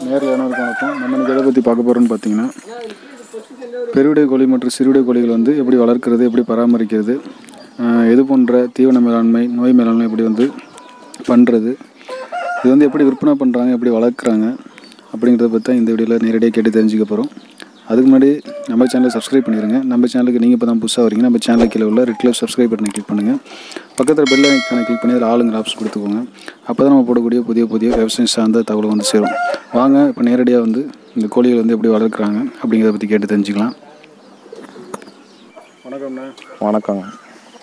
நேரடியானவருக்கு வணக்கம். நம்ம இன்னைக்கு எதை பற்றி பார்க்க போகிறோம்னு பார்த்தீங்கன்னா, பெருவிடை கோழி மற்றும் சிறுவிடை கோழிகள் வந்து எப்படி வளர்க்கிறது, எப்படி பராமரிக்கிறது, எது போன்ற தீவன மேலாண்மை, நோய் மேலாண்மை எப்படி வந்து பண்ணுறது, இது வந்து எப்படி விற்பனை பண்ணுறாங்க, எப்படி வளர்க்குறாங்க அப்படிங்கிறத பற்றி தான் இந்த வீடியோவில் நேரடியாக கேட்டு தெரிஞ்சுக்க போகிறோம். அதுக்கு முன்னாடி நம்ம சேனலை சப்ஸ்கிரைப் பண்ணிடுங்க. நம்ம சேனலுக்கு நீங்கள் இப்போ தான் புதுசாக வரீங்க, நம்ம சேனலுக்கு கீழே உள்ள ரெட் கலர் சப்ஸ்கிரைப் பட்டனை கிளிக் பண்ணுங்கள். பக்கத்தில் பெல் ஐக்கானை கிளிக் பண்ணி அதில் ஆளுங்கிற ஆப்ஷன் கொடுத்துக்கோங்க. அப்போ தான் நம்ம போடக்கூடிய புதிய விவசாயம் சார்ந்த தகவல் வந்து சேரும். வாங்க இப்போ நேரடியாக வந்து இந்த கோழிகள் வந்து எப்படி வளர்க்குறாங்க அப்படிங்கிறத பற்றி கேட்டு தெரிஞ்சுக்கலாம். வணக்கம்ண்ணா. வணக்கங்க.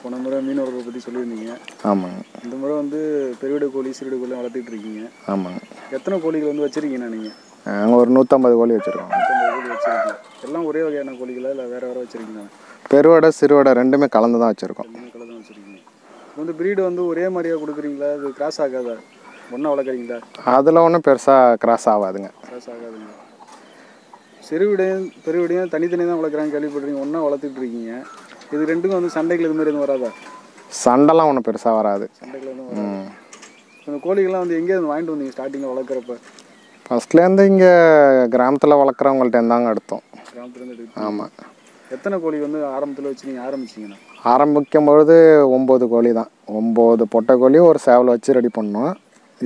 போன முறை மீன் வளர்ப்பை பற்றி சொல்லியிருந்தீங்க. ஆமாங்க. இந்த முறை வந்து பெருவிடை கோழி சிறுவிடை கோழி வளர்த்துட்டு இருக்கீங்க. ஆமாங்க. எத்தனை கோழிகள் வந்து வச்சுருக்கீங்கண்ணா நீங்கள்? நாங்கள் ஒரு 150 கோழி வச்சுருக்கோம். 150 கோழி வச்சுருக்கீங்க. எல்லாம் ஒரே வகையான கோழிகளா இல்லை வேறு வேறு வச்சுருக்கீங்களா? பெருவடை சிறுவடை ரெண்டுமே கலந்து தான் வச்சுருக்கோம். கலந்து வச்சுருக்கீங்க. இப்போ வந்து ப்ரீடு வந்து ஒரே மாதிரியாக கொடுக்குறீங்களா? இது கிராஸ் ஆகாதா? ஒன்றா வளர்க்குறீங்களா? அதில் ஒன்றும் பெருசாக கிராஸ் ஆகாதுங்க. கிராஸ் ஆகாதுங்க. சிறுவிடையும் பெருவிடையும் தனித்தனி தான் வளர்க்குறாங்க கேள்விப்படுறீங்க. ஒன்றா வளர்த்துட்டு இருக்கீங்க. இது ரெண்டுக்கும் வந்து சண்டைகள் இது மாதிரி எதுவும் வராதா? சண்டைலாம் ஒன்றும் பெருசாக வராது. சண்டைகள் வந்து வராது. இந்த கோழிகள்லாம் வந்து எங்கேருந்து வாங்கிட்டு வந்தீங்க ஸ்டார்டிங்கில் வளர்க்குறப்ப? ஃபஸ்ட்லேருந்து இங்கே கிராமத்தில் வளர்க்குறவங்கள்ட்ட இருந்தாங்க எடுத்தோம். கிராமத்துலேருந்து எடுத்து? ஆமாம். எத்தனை கோழி வந்து ஆரம்பத்தில் வச்சு நீங்கள் ஆரம்பிச்சிங்கண்ணா? ஆரம்பிக்கும் பொழுது 9 கோழி தான். 9 பொட்டை கோழி ஒரு சேவல் வச்சு ரெடி பண்ணோம்.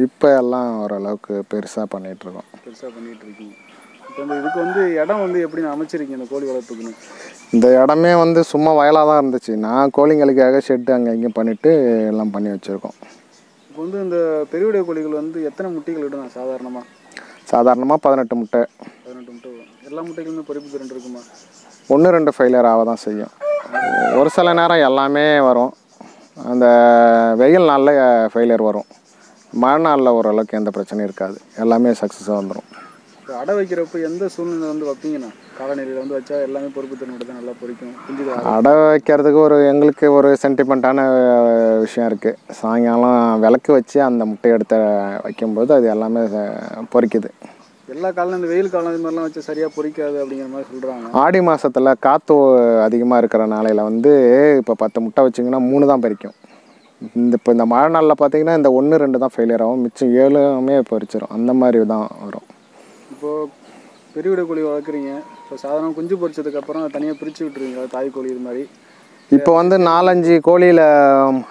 இப்போ எல்லாம் ஓரளவுக்கு பெருசாக பண்ணிகிட்ருக்கோம். பெருசாக பண்ணிகிட்ருக்கீங்க. இப்போ இந்த இதுக்கு வந்து இடம் வந்து எப்படி அமைச்சிருக்கீங்க இந்த கோழி வளர்ப்புக்குன்னு? இந்த இடமே வந்து சும்மா வயலாக தான் இருந்துச்சு. நான் கோழிங்களுக்காக ஷெட்டு அங்கே இங்கேயும் பண்ணிவிட்டு எல்லாம் பண்ணி வச்சுருக்கோம். இப்போ வந்து இந்த பெருவிடை கோழிகள் வந்து எத்தனை முட்டைகள் விடும் சாதாரணமாக? 18 முட்டை. 18 முட்டை வரும். எல்லா முட்டைகளுமே பொறிப்பு திறன் இருக்குமா? 1-2 ஃபெயிலியர் ஆக தான் செய்யும். ஒரு சில நேரம் எல்லாமே வரும். அந்த வெயில் நாளில் ஃபெயிலியர் வரும். மழை நாளில் ஓரளவுக்கு எந்த பிரச்சனையும் இருக்காது. எல்லாமே சக்ஸஸாக வந்துடும். இப்போ அடை வைக்கிறப்ப எந்த சூழ்நிலை வந்து வைப்பீங்கண்ணா? காலநிலையில் வந்து வச்சா எல்லாமே பொறுப்பு திறன் தான் நல்லா பொறிக்கும். அடை வைக்கிறதுக்கு எங்களுக்கு ஒரு சென்டிமெண்ட்டான விஷயம் இருக்குது. சாயங்காலம் விளக்கு வச்சு அந்த முட்டையை எடுத்து வைக்கும்போது அது எல்லாமே பொறிக்குது. எல்லா காலம் இந்த வெயில் காலம் இது மாதிரிலாம் வச்சு சரியாக பொறிக்காது அப்படிங்கிற மாதிரி சொல்கிறாங்க. ஆடி மாதத்தில் காற்று அதிகமாக இருக்கிற நாளையில் வந்து இப்போ 10 முட்டை வச்சிங்கன்னா 3 தான் பறிக்கும். இப்போ இந்த மழை நாளில் பார்த்தீங்கன்னா இந்த 1-2 தான் ஃபெயிலியர் ஆகும். மிச்சம் 7மே பொறிச்சிடும். அந்த மாதிரி தான் வரும். இப்போது பெருவிடை கோழி வளர்க்குறீங்க. இப்போ சாதாரண குஞ்சு பொறிச்சதுக்கப்புறம் தனியாக பிரித்து விட்டுருவீங்க தாய் கோழி இது மாதிரி? இப்போ வந்து 4-5 கோழியில்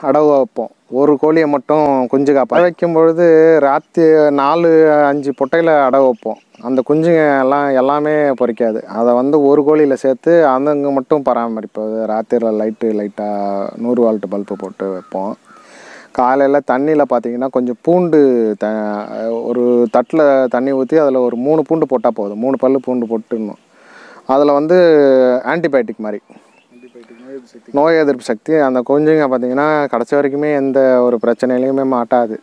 அடவு வைப்போம். ஒரு கோழியை மட்டும் குஞ்சு காப்பா வைக்கும் பொழுது ராத்திரி 4-5 பொட்டையில் அடவு வைப்போம். அந்த குஞ்சுங்க எல்லாமே பொறிக்காது. அதை வந்து ஒரு கோழியில் சேர்த்து அந்தங்க மட்டும் பராமரிப்போம். ராத்திரியில் லைட்டாக 100 வால்ட் பல்பு போட்டு வைப்போம். காலையில் தண்ணியில் பார்த்தீங்கன்னா கொஞ்சம் பூண்டு ஒரு தட்டில் தண்ணி ஊற்றி அதில் ஒரு 3 பூண்டு போட்டால் போதும். 3 பல்லு பூண்டு போட்டுடணும். அதில் வந்து ஆன்டிபயோட்டிக் மாதிரி நோய் எதிர்ப்பு சக்தி அந்த குஞ்சுங்க பார்த்தீங்கன்னா கடைசி வரைக்குமே எந்த ஒரு பிரச்சனையிலையுமே மாட்டாது.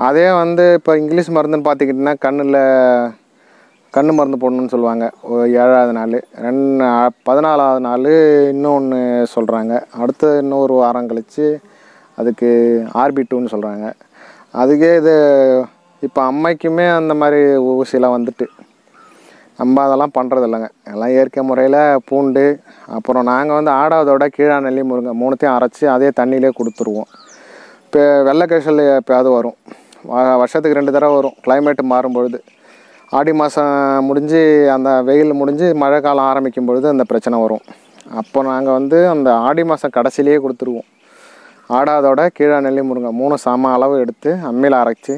அதே வந்து இப்போ இங்கிலீஷ் மருந்துன்னு பார்த்துக்கிட்டிங்கன்னா கண்ணு மருந்து போடணுன்னு சொல்லுவாங்க. 7ஆவது நாள் 14ஆவது நாள் இன்னொன்று சொல்கிறாங்க. அடுத்து இன்னொரு வாரம் கழித்து அதுக்கு RB2ன்னு சொல்கிறாங்க. அதுக்கே இது இப்போ அம்மைக்குமே அந்த மாதிரி ஊசியெல்லாம் வந்துட்டு நம்ம அதெல்லாம் பண்ணுறது இல்லைங்க. எல்லாம் இயற்கை முறையில் பூண்டு, அப்புறம் நாங்கள் வந்து ஆடாவதோட கீழாநெல்லி முருங்கை 3த்தையும் அரைச்சி அதே தண்ணியிலே கொடுத்துருவோம். இப்போ வெள்ளைக்கரிசல் எப்போயாவது வரும். வருஷத்துக்கு 2 தடவை வரும். கிளைமேட்டு மாறும்பொழுது ஆடி மாதம் முடிஞ்சு அந்த வெயில் முடிஞ்சு மழை காலம் ஆரம்பிக்கும் பொழுது அந்த பிரச்சனை வரும். அப்போ நாங்கள் வந்து அந்த ஆடி மாதம் கடைசிலேயே கொடுத்துருவோம். ஆடாதோட கீழாநெல்லி முருங்கை 3 சம அளவு எடுத்து அம்மியில் அரைச்சி,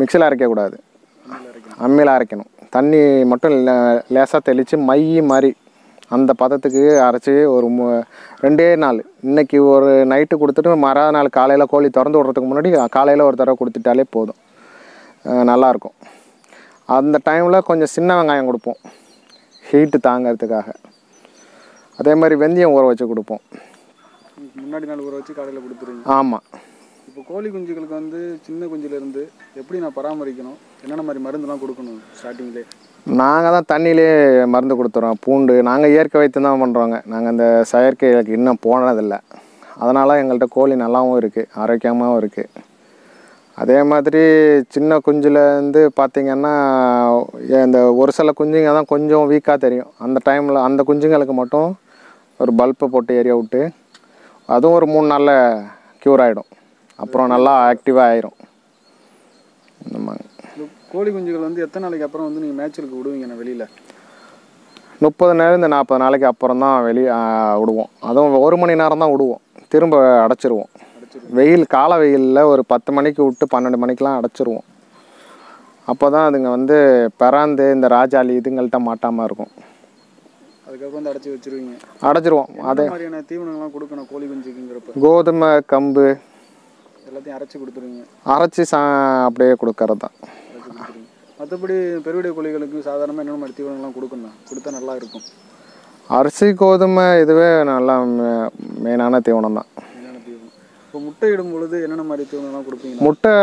மிக்சியில் அரைக்கக்கூடாது, அம்மியில் அரைக்கணும். தண்ணி மட்டும் லேசாக தெளித்து மை மாதிரி அந்த பதத்துக்கு அரைச்சி ஒரு 2 நாள் இன்றைக்கி ஒரு நைட்டு கொடுத்துட்டு மறுநாள் நாள் காலையில் கோழி திறந்து விட்றதுக்கு முன்னாடி காலையில் ஒரு தடவை கொடுத்துட்டாலே போதும். நல்லாயிருக்கும். அந்த டைமில் கொஞ்சம் சின்ன வெங்காயம் கொடுப்போம் ஹீட்டு தாங்கிறதுக்காக. அதே மாதிரி வெந்தயம் ஊற வச்சு கொடுப்போம். முன்னாடி நாள் ஊற வச்சு காலையில் கொடுத்துருங்க? ஆமாம். இப்போ கோழி குஞ்சுகளுக்கு வந்து சின்ன குஞ்சுலேருந்து எப்படி நான் பராமரிக்கணும்? என்னென்ன மாதிரி மருந்துலாம் கொடுக்கணும் ஸ்டார்டிங்லேயே? நாங்கள் தான் தண்ணியிலே மருந்து கொடுத்துறோம். பூண்டு நாங்கள் இயற்கை வைத்து தான் பண்ணுறோங்க. நாங்கள் அந்த செயற்கைக்கு இன்னும் போனதில்லை. அதனால் எங்கள்கிட்ட கோழி நல்லாவும் இருக்குது, ஆரோக்கியமாகவும் இருக்குது. அதே மாதிரி சின்ன குஞ்சுலேருந்து பார்த்திங்கன்னா இந்த ஒரு சில குஞ்சுங்க தான் கொஞ்சம் வீக்காக தெரியும். அந்த டைமில் அந்த குஞ்சுங்களுக்கு மட்டும் ஒரு பல்பை போட்டு எரிய விட்டு அதுவும் ஒரு 3 நாளில் க்யூர் ஆகிடும். அப்புறம் நல்லா ஆக்டிவாக ஆயிரும். ஆமாங்க. கோழி குஞ்சுகள் வந்து எத்தனை நாளைக்கு அப்புறம் வந்து நீங்கள் மேய்ச்சலுக்கு விடுவீங்கண்ணா வெளியில்? 30 நேரம் 40 நாளைக்கு அப்புறம் தான் வெளியே விடுவோம். அதுவும் 1 மணி நேரம் தான் விடுவோம், திரும்ப அடைச்சிருவோம். வெயில் கால வெயிலில் ஒரு 10 மணிக்கு விட்டு 12 மணிக்கெலாம் அடைச்சிருவோம். அப்போ தான் அதுங்க வந்து பிறாந்து இந்த ராஜாளி இதுங்கள்ட்ட மாட்டாமல் இருக்கும். அதுக்கப்புறம் வந்து அடைச்சி வச்சுருவீங்க? அடைச்சிருவோம். அதே மாதிரியான தீவனங்கள்லாம் கொடுக்கணும் கோழி குஞ்சுக்குங்கிறப்ப? கோதுமை, கம்பு எல்லாத்தையும் அரைச்சி கொடுத்துருவீங்க? அரைச்சி அப்படியே கொடுக்கறது தான். அரைச்சி கொடுத்துருவீங்க. மற்றபடி பெருவிடை கோழிகளுக்கு சாதாரணமாக என்னென்ன மாதிரி தீவனங்கள்லாம் கொடுக்கணும், கொடுத்தா நல்லா இருக்கும்? அரிசி, கோதுமை இதுவே நல்லா மெயினான தீவனம் தான். மெயினான தீவனம். இப்போ முட்டை இடும் பொழுது என்னென்ன மாதிரி தீவனம்லாம் கொடுப்பீங்க? முட்டை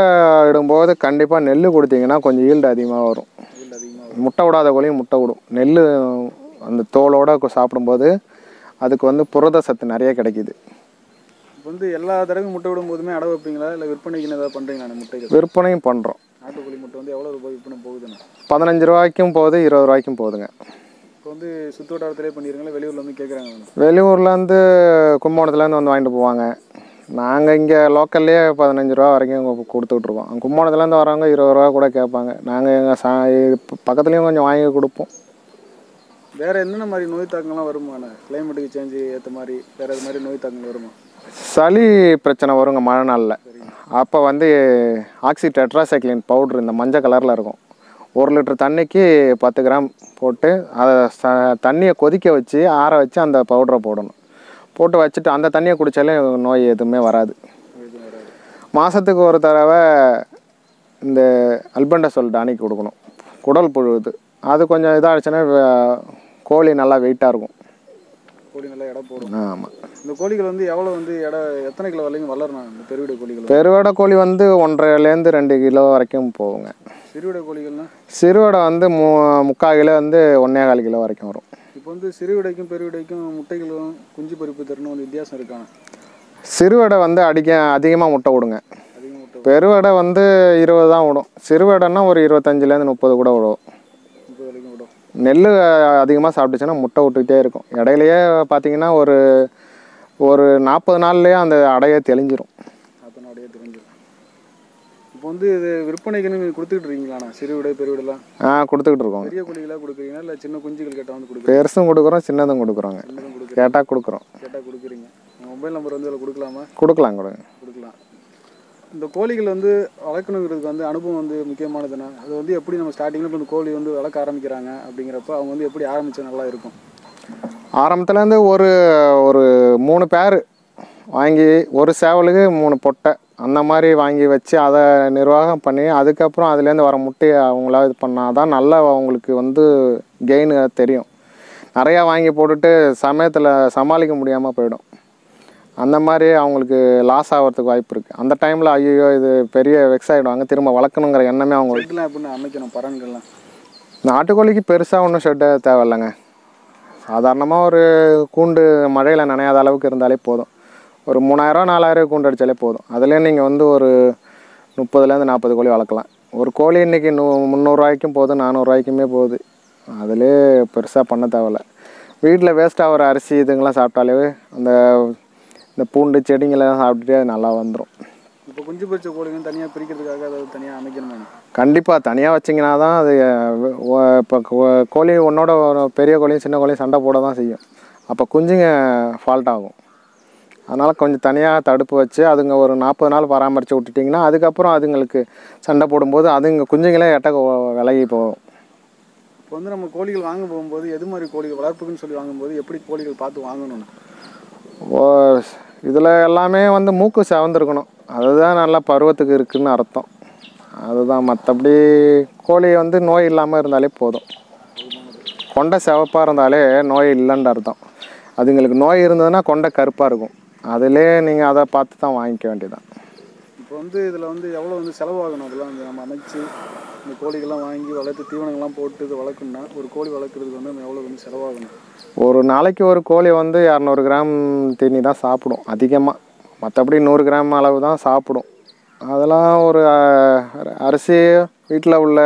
இடும்போது கண்டிப்பாக நெல் கொடுத்தீங்கன்னா கொஞ்சம் ஈல்டு அதிகமாக வரும். ஈல்டு அதிகமாக. முட்டை விடாத கோழியும் முட்டை விடும். நெல் அந்த தோலோடு சாப்பிடும்போது அதுக்கு வந்து புரத சத்து நிறைய கிடைக்கிது. இப்போ வந்து எல்லா தடவையும் முட்டை விடும் போதுமே அடை வைப்பீங்களா, இல்லை விற்பனைக்குன்னு ஏதாவது பண்ணுறீங்களா? முட்டைகள் விற்பனையும் பண்ணுறோம். நாட்டுக்கோழி முட்டை வந்து எவ்வளோ ரூபாய் விற்பனை போகுதுண்ணா? 15 ரூபாய்க்கும் போகுது, 20 ரூபாய்க்கும் போகுதுங்க. இப்போ வந்து சுற்று வட்டாரத்திலே பண்ணிடுறீங்களா, வெளியூரில் வந்து கேட்குறாங்க? வெளியூர்லேருந்து கும்பகோணத்துலேருந்து வந்து வாங்கிட்டு போவாங்க. நாங்கள் இங்கே லோக்கல்லையே 15 ரூபா வரைக்கும் கொடுத்துட்ருக்கோம். கும்பகோணத்துலேருந்து வரவங்க 20 ரூபா கூட கேட்பாங்க. நாங்கள் எங்கள் பக்கத்துலேயும் கொஞ்சம் வாங்கி கொடுப்போம். வேறு என்னென்ன மாதிரி நோய் தாக்கங்கள்லாம் வருமாண்ணா? கிளைமேட்டுக்கு சேஞ்சு ஏற்ற மாதிரி வேறு அது மாதிரி நோய் தாக்கங்கள் வருமா? சளி பிரச்சனை வருங்க மழை நாளில். அப்போ வந்து ஆக்சி டெட்ராசைக்ளின் பவுட்ரு இந்த மஞ்சள் கலரில் இருக்கும். 1 லிட்டர் தண்ணிக்கு 10 கிராம் போட்டு அதை தண்ணியை கொதிக்க வச்சு ஆற வச்சு அந்த பவுடரை போடணும். போட்டு வச்சுட்டு அந்த தண்ணியை குடித்தாலே நோய் எதுவுமே வராது. மாதத்துக்கு ஒரு தடவை இந்த அல்பண்டசோல் டானிக் கொடுக்கணும். குடல் புழுது அது கொஞ்சம் இதாகிடுச்சுன்னா கோழி நல்லா வெயிட்டாக இருக்கும். கோழி நல்லா எடை போடும். ஆமாம். இந்த கோழிகள் வந்து எவ்வளோ வந்து எத்தனை கிலோ வரைக்கும் வளரணும் இந்த பெருவிடை கோழிகள்? பெருவிடை கோழி வந்து 1.5லேருந்து 2 கிலோ வரைக்கும் போகுங்க. சிறுவிடை கோழிகள்னா? சிறுவிடை வந்து 3/4 கிலோ வந்து 1.25 கிலோ வரைக்கும் வரும். இப்போ வந்து சிறுவிடைக்கும் பெருவிடைக்கும் முட்டைகளும் குஞ்சு பறிப்பு தரணும் வந்து வித்தியாசம் இருக்காங்க? சிறுவிடை வந்து அதிகமாக முட்டை விடுங்க. பெருவிடை வந்து 20 தான் விடும். சிறுவிடைன்னா ஒரு 25லேருந்து 30 கூட விடும். 30 வரைக்கும் விடும். நெல் அதிகமாக சாப்பிட்டுச்சுன்னா முட்டை விட்டுக்கிட்டே இருக்கும். இடையிலையே பார்த்தீங்கன்னா ஒரு 40 நாள்லேயே அந்த அடையே தெளிஞ்சிரும். 40 நாளையே தெளிஞ்சிடும். இப்போ வந்து இது விற்பனைக்குன்னு நீங்கள் கொடுத்துக்கிட்டு இருக்கீங்களாண்ணா? சிறுவிடை பெருவிடலாம் கொடுத்துக்கிட்டு இருக்கோம். பெரிய கோழிகளாக கொடுக்குறீங்களா, இல்லை சின்ன குஞ்சுகள் கேட்டால் வந்து கொடுக்குறீங்க? பெருசும் கொடுக்குறோம், சின்னதும் கொடுக்குறோங்க. கேட்டால் கொடுக்குறோம். கேட்டால் கொடுக்குறீங்க. மொபைல் நம்பர் வந்து அதில் கொடுக்கலாமா? கொடுக்கலாம். இந்த கோழிகள் வந்து வளர்க்கணுங்கிறதுக்கு வந்து அனுபவம் வந்து முக்கியமானதுன்னா அது வந்து எப்படி நம்ம ஸ்டார்டிங்கில் இப்போ இந்த கோழி வந்து வளர்க்க ஆரம்பிக்கிறாங்க அப்படிங்கிறப்ப அவங்க வந்து எப்படி ஆரம்பித்தா நல்லா இருக்கும்? ஆரம்பத்துலேருந்து ஒரு 3 பேர் வாங்கி ஒரு சேவலுக்கு 3 பொட்டை அந்த மாதிரி வாங்கி வச்சு அதை நிர்வாகம் பண்ணி அதுக்கப்புறம் அதுலேருந்து வர முட்டையை அவங்களா இது பண்ணால் தான் நல்லா அவங்களுக்கு வந்து கெயின் தெரியும். நிறையா வாங்கி போட்டுட்டு சமயத்தில் சமாளிக்க முடியாமல் போயிடும். அந்த மாதிரி அவங்களுக்கு லாஸ் ஆகிறதுக்கு வாய்ப்பு இருக்குது. அந்த டைமில் ஐயோ இது பெரிய வெக்ஸ் ஆகிடுவாங்க. திரும்ப வளர்க்கணுங்கிற எண்ணமே அவங்களுக்கு. எப்படின்னு அமைக்கணும் பறன்கள்லாம்? நாட்டுக்கோழிக்கு பெருசாக ஒன்றும் ஷெட்டு தேவையில்லைங்க. சாதாரணமாக ஒரு கூண்டு மழையில் நனையாத அளவுக்கு இருந்தாலே போதும். ஒரு 3000 4000 கூண்டு அடித்தாலே போதும். அதுலேயே நீங்கள் வந்து ஒரு 30லேருந்து 40 கோழி வளர்க்கலாம். ஒரு கோழி இன்றைக்கி 300 ரூபாய்க்கும் போகுது, 400 ரூபாய்க்குமே போகுது. அதிலே பெருசாக பண்ண தேவையில்லை. வீட்டில் வேஸ்ட்டாக ஒரு அரிசி இதுங்கெல்லாம் சாப்பிட்டாலே இந்த பூண்டு செடிங்கெல்லாம் சாப்பிட்டுட்டே அது நல்லா வந்துடும். இப்போ குஞ்சு பொரிச்ச கோழிங்க தனியாக பிரிக்கிறதுக்காக அதாவது தனியாக அமைக்கணுமா? கண்டிப்பாக தனியாக வச்சிங்கன்னா தான் அது இப்போ கோழி ஒன்றோட பெரிய கோழியும் சின்ன கோழியும் சண்டை போட தான் செய்யும். அப்போ குஞ்சுங்க ஃபால்ட் ஆகும். அதனால் கொஞ்சம் தனியாக தடுப்பு வச்சு அதுங்க ஒரு 40 நாள் பராமரித்து விட்டுட்டிங்கன்னா அதுக்கப்புறம் அதுங்களுக்கு சண்டை போடும்போது அதுங்க குஞ்சுங்களே விலகி போகும். இப்போ வந்து நம்ம கோழிகள் வாங்க போகும்போது எது மாதிரி கோழிகள் வளர்ப்புக்குன்னு சொல்லி வாங்கும்போது எப்படி கோழிகள் பார்த்து வாங்கணும்னு? இதில் எல்லாமே வந்து மூக்கு செவந்திருக்கணும். அதுதான் நல்லா பருவத்துக்கு இருக்குதுன்னு அர்த்தம். அதுதான். மற்றபடி கோழி வந்து நோய் இல்லாமல் இருந்தாலே போதும். கொண்டை சிவப்பாக இருந்தாலே நோய் இல்லைன்னு அர்த்தம். அதுங்களுக்கு நோய் இருந்ததுன்னா கொண்டை கருப்பாக இருக்கும். அதிலே நீங்கள் அதை பார்த்து தான் வாங்கிக்க வேண்டியதான். இப்போ வந்து இதில் வந்து எவ்வளோ வந்து செலவாகணும்? அதெல்லாம் வந்து நம்ம அமைச்சு இந்த கோழிகள்லாம் வாங்கி வளர்த்து தீவனங்கள்லாம் போட்டு இது வளர்க்கணும்னா ஒரு கோழி வளர்க்குறதுக்கு வந்து நம்ம எவ்வளோ வந்து செலவாகணும்? ஒரு நாளைக்கு ஒரு கோழி வந்து 200 கிராம் தீனி தான் சாப்பிடும் அதிகமாக. மற்றபடி 100 கிராம் அளவு தான் சாப்பிடும். அதெல்லாம் ஒரு அரிசி வீட்டில் உள்ள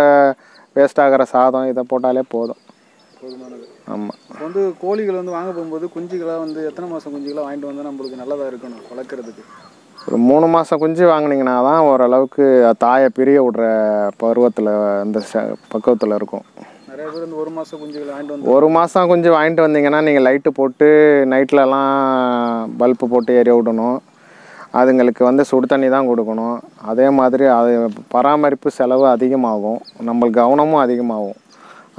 வேஸ்ட் ஆகிற சாதம் இதை போட்டாலே போதும். போதுமானது. ஆமாம். இப்போ வந்து கோழிகள் வந்து வாங்க போகும்போது குஞ்சுகளாக வந்து எத்தனை மாதம் குஞ்சுகளாக வாங்கிட்டு வந்தால் நம்மளுக்கு நல்லதாக இருக்கணும் வளர்க்குறதுக்கு? ஒரு 3 மாதம் குஞ்சு வாங்கினீங்கன்னா தான் ஓரளவுக்கு தாயை பிரிய விடுற பருவத்தில் இந்த பக்குவத்தில் இருக்கும். நிறைய பேர் இந்த 1 மாதம் குஞ்சுகளை வாங்கிட்டு வந்து 1 மாதம் குஞ்சு வாங்கிட்டு வந்தீங்கன்னா நீங்கள் லைட்டு போட்டு நைட்லலாம் பல்ப்பு போட்டு எரிய விடணும். அதுங்களுக்கு வந்து சுடு தண்ணி தான் கொடுக்கணும். அதே மாதிரி அது பராமரிப்பு செலவு அதிகமாகும், நம்மளுக்கு கவனமும் அதிகமாகும்.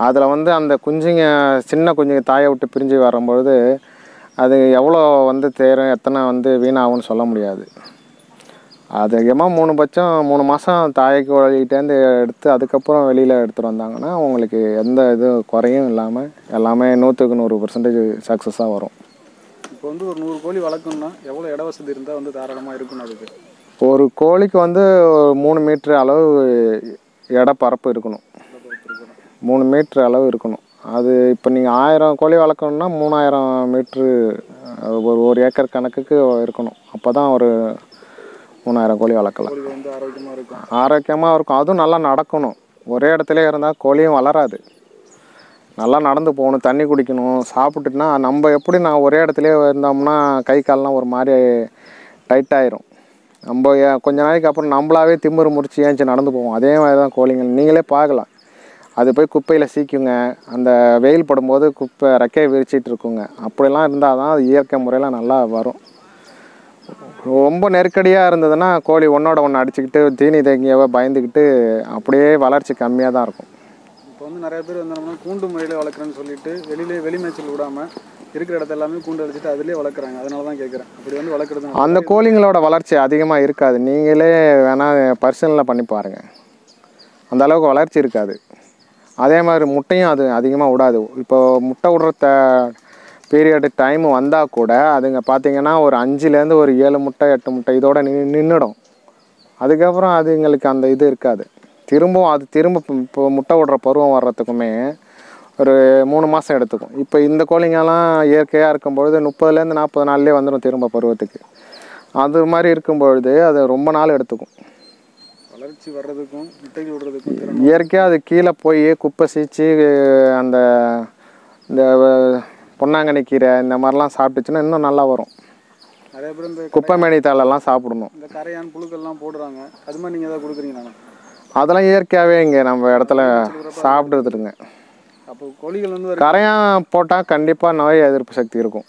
அதில் வந்து அந்த குஞ்சுங்க சின்ன குஞ்சுங்க தாயை விட்டு பிரிஞ்சு வரும்பொழுது அது எவ்வளோ வந்து தேரும் எத்தனை வந்து வீணாகும்னு சொல்ல முடியாது. அதிகமாக 3 மாதம் தாய்க்கு வழிகிட்டேருந்து எடுத்து அதுக்கப்புறம் வெளியில் எடுத்துகிட்டு வந்தாங்கன்னா உங்களுக்கு எந்த இது குறையும் இல்லாமல் எல்லாமே 100க்கு 100% சக்ஸஸாக வரும். இப்போ வந்து ஒரு 100 கோழி வளர்க்கணும்னா எவ்வளோ இட வசதி இருந்தால் வந்து தாராளமாக இருக்கணும்? அதுக்கு ஒரு கோழிக்கு வந்து 3 மீட்ரு அளவு இட பரப்பு இருக்கணும். 3 மீட்ரு அளவு இருக்கணும். அது இப்போ நீங்கள் 1000 கோழி வளர்க்கணுன்னா 3000 மீட்ரு ஒரு ஏக்கர் கணக்குக்கு இருக்கணும். அப்போ தான் ஒரு 3000 கோழி வளர்க்கலாம். கோழி வந்து ஆரோக்கியமாக இருக்கும். ஆரோக்கியமாக இருக்கும். அதுவும் நல்லா நடக்கணும். ஒரே இடத்துல இருந்தால் கோழியும் வளராது. நல்லா நடந்து போகணும், தண்ணி குடிக்கணும், சாப்பிட்டுட்டுனா நம்ம எப்படி நான் ஒரே இடத்துல இருந்தோம்னா கை கால்லாம் ஒரு மாதிரி டைட்டாயிரும். நம்ம கொஞ்ச நாளைக்கு அப்புறம் நம்மளாவே திமிரு முடிச்சு ஏஞ்சி நடந்து போவோம். அதே மாதிரி தான் கோழிங்கள் நீங்களே பார்க்கலாம். அது போய் குப்பையில் சீக்குங்க, அந்த வெயில் படும்போது குப்பை ரெக்கையை விரிச்சிட்டு இருக்குங்க. அப்படிலாம் இருந்தால் தான் அது இயற்கை முறையில் நல்லா வரும். ரொம்ப நெருக்கடியாக இருந்ததுன்னா கோழி ஒன்றோட ஒன்று அடிச்சுக்கிட்டு தீனி தேங்கியவோ பயந்துக்கிட்டு அப்படியே வளர்ச்சி கம்மியாக தான் இருக்கும். இப்போ வந்து நிறைய பேர் வந்து கூண்டு முறையில் வளர்க்குறேன்னு சொல்லிட்டு வெளி மேய்ச்சல் விடாமல் இருக்கிற இடத்த எல்லாமே கூண்டு அடிச்சுட்டு அதிலே வளர்க்குறாங்க. அதனால தான் கேட்குறேன், அப்படி வந்து வளர்க்குறது அந்த கோழிங்களோட வளர்ச்சி அதிகமாக இருக்காது. நீங்களே வேணால் பரிசீலனை பண்ணி பாருங்கள், அந்த அளவுக்கு வளர்ச்சி இருக்காது. அதே மாதிரி முட்டையும் அது அதிகமாக விடாது. இப்போ முட்டை விடுற பீரியடு டைமு வந்தால் கூட அதுங்க பார்த்திங்கன்னா ஒரு 5லேருந்து ஒரு 7 முட்டை 8 முட்டை இதோட நின்றுடும். அதுக்கப்புறம் அதுங்களுக்கு அந்த இது இருக்காது. திரும்ப இப்போ முட்டை விடுற பருவம் வர்றதுக்குமே ஒரு 3 மாதம் எடுத்துக்கும். இப்போ இந்த கோழிங்கெல்லாம் இயற்கையாக இருக்கும்பொழுது 30லேருந்து 40 நாள்லேயே வந்துடும் திரும்ப பருவத்துக்கு. அது மாதிரி இருக்கும்பொழுது அது ரொம்ப நாள் எடுத்துக்கும். வளர்ச்சி வர்றதுக்கும் முட்டைகள் விடுறதுக்கும் இயற்கையாக அது கீழே போய் குப்பை சீச்சு அந்த இந்த பொன்னாங்கண்ணி கீரை இந்த மாதிரிலாம் சாப்பிட்டுச்சுன்னா இன்னும் நல்லா வரும். நிறைய பேர் இந்த குப்பை மேனி தாளெல்லாம் சாப்பிடணும். இந்த கரையான் புழுக்கள்லாம் போடுறாங்க, அது மாதிரி நீங்கள் எதாவது கொடுக்குறீங்களா? அதெல்லாம் இயற்கையாகவே இங்கே நம்ம இடத்துல சாப்பிடுறதுங்க. அப்போ கோழிகள் வந்து கரையான் போட்டால் கண்டிப்பாக நோய் எதிர்ப்பு சக்தி இருக்கும்.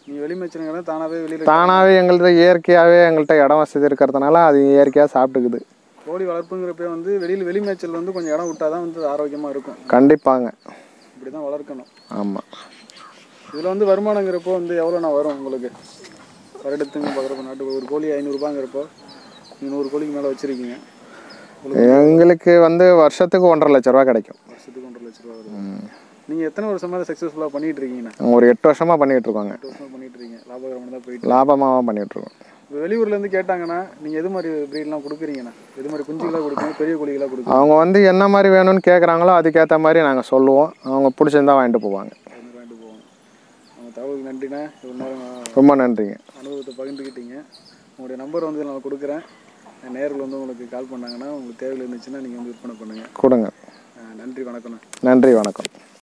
நீங்கள் வெளி மேய்ச்சலுங்க தானாகவே தானாகவே எங்கள்கிட்ட இயற்கையாகவே எங்கள்கிட்ட இடம் வசதி இருக்கிறதுனால அது இயற்கையாக சாப்பிட்டுக்குது. கோழி வளர்ப்புங்கிறப்ப வந்து வெளி மேய்ச்சல் வந்து கொஞ்சம் இடம் விட்டால் தான் வந்து ஆரோக்கியமாக இருக்கும். கண்டிப்பாங்க, இப்படி தான் வளர்க்கணும். ஆமாம். இதில் வந்து வருமானங்கிறப்போ வந்து எவ்வளோண்ணா வரும் உங்களுக்கு? வருடத்துக்கு பார்க்குறப்ப நாட்டுக்கு ஒரு கோழி 500 ரூபாங்கிறப்போ நீங்கள் 100 கோழிக்கு மேலே வச்சுருக்கீங்க. எங்களுக்கு வந்து வருஷத்துக்கு 1.5 லட்ச ரூபா கிடைக்கும். வருஷத்துக்கு 1.5 லட்ச ரூபா வருது. நீங்கள் எத்தனை வருஷமாக சக்ஸஸ்ஃபுல்லாக பண்ணிகிட்டு இருக்கீங்கண்ணா? ஒரு 8 வருஷமாக பண்ணிகிட்டு இருக்கோங்க. 8 வருஷமாக பண்ணிகிட்டு இருக்கீங்க. லாபகரமாக தான் போயிட்டு லாபமாக பண்ணிகிட்ருக்கோம். இப்போ வெளியூர்லேருந்து கேட்டாங்கன்னா நீங்கள் எது மாதிரி ப்ரீட்லாம் கொடுக்குறீங்கண்ணா? எது மாதிரி குஞ்சுகளாக கொடுப்பீங்க, பெரிய கோழிகளாக கொடுப்பீங்க? அவங்க வந்து என்ன மாதிரி வேணும்னு கேட்குறாங்களோ அதுக்கேற்ற மாதிரி நாங்கள் சொல்லுவோம். அவங்க பிடிச்சிருந்தா வாங்கிட்டு போவாங்க. அவங்க தகவலுக்கு நன்றிண்ணா. இவ்வளோ நேரம் ரொம்ப நன்றிங்க. அனுபவத்தை பகிர்ந்துக்கிட்டீங்க. உங்களுடைய நம்பர் வந்து நான் கொடுக்குறேன். நேரில் வந்து உங்களுக்கு கால் பண்ணாங்கன்னா உங்களுக்கு தேவையில் இருந்துச்சுன்னா நீங்கள் வந்து விற்பனை பண்ணுங்கள். கொடுங்க. நன்றி, வணக்கம்ண்ணா. நன்றி, வணக்கம்.